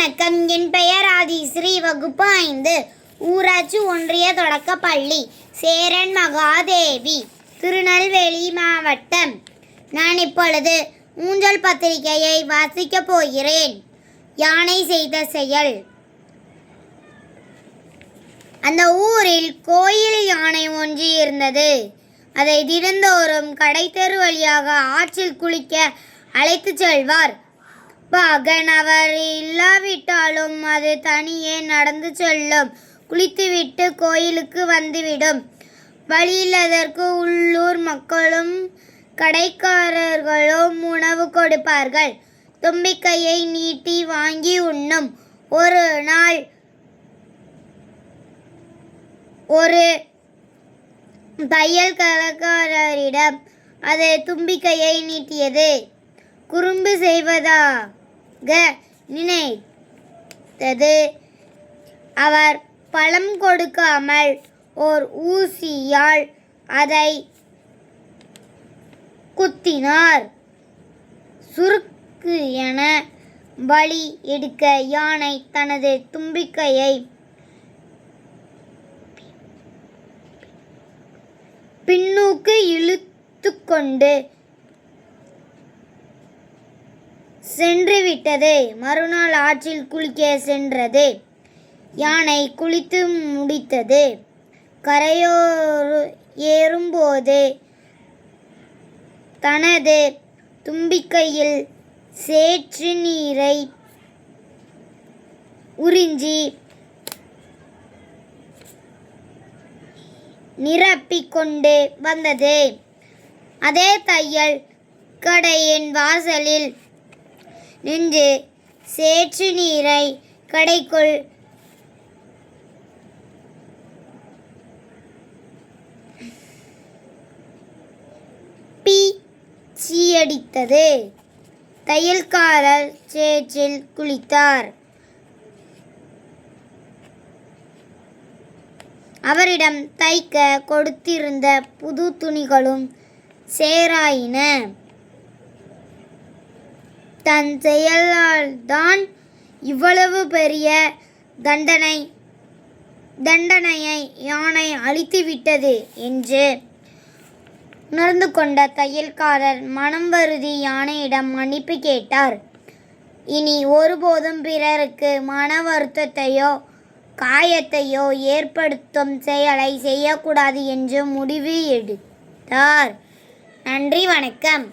வணக்கம். என் பெயர் ஆதிஸ்ரீ. வகுப்பு 5, ஊராட்சி ஒன்றிய தொடக்கப்பள்ளி, சேரன் மகாதேவி, திருநெல்வேலி மாவட்டம். நான் இப்பொழுது ஊஞ்சல் பத்திரிகையை வாசிக்கப் போகிறேன். யானை செய்த செயல். அந்த ஊரில் கோயில் யானை ஒன்று இருந்தது. அதை தினந்தோறும் கடைத்தெரு வழியாக ஆற்றில் குளிக்க அழைத்து செல்வார் மகன். அவர் இல்லாவிட்டாலும் அது தனியே நடந்து செல்லும். குளித்துவிட்டு கோயிலுக்கு வந்துவிடும். வழியில் அதற்கு உள்ளூர் மக்களும் கடைக்காரர்களும் உணவு கொடுப்பார்கள். தும்பிக்கையை நீட்டி வாங்கி உண்ணும். ஒரு நாள் ஒரு தையல் கடைக்காரரிடம் அது தும்பிக்கையை நீட்டியது. குறும்பு செய்வதாக நினைத்தது. அவர் பழம் கொடுக்காமல் ஓர் ஊசியால் அதை குத்தினார். சுருக்கு என வலி எடுக்க யானை தனது தும்பிக்கையை பின்னோக்கி இழுத்து கொண்டு சென்று விட்டது. மறுநாள் ஆற்றில் குளிக்க சென்றது. யானை குளித்து முடித்தது. கரையோர் ஏறும்போது தனது தும்பிக்கையில் சேற்று நீரை உறிஞ்சி நிரப்பிக் கொண்டு வந்தது. அதே தையல் கடையின் வாசலில் நின்று சேற்று நீரை கடைக்குள் பீச்சியடித்தது. தையல்காரர் சேற்றில் குளித்தார். அவரிடம் தைக்க கொடுத்திருந்த புது துணிகளும் சேராயின. தன் செயலால் தான் இவ்வளவு பெரிய தண்டனையை யானை அளித்துவிட்டது என்று உணர்ந்து கொண்ட தையல்காரர் மனம் வருந்தி யானையிடம் மன்னிப்பு கேட்டார். இனி ஒருபோதும் பிறருக்கு மன வருத்தத்தையோ காயத்தையோ ஏற்படுத்தும் செயலை செய்யக்கூடாது என்று முடிவு எடுத்தார். நன்றி, வணக்கம்.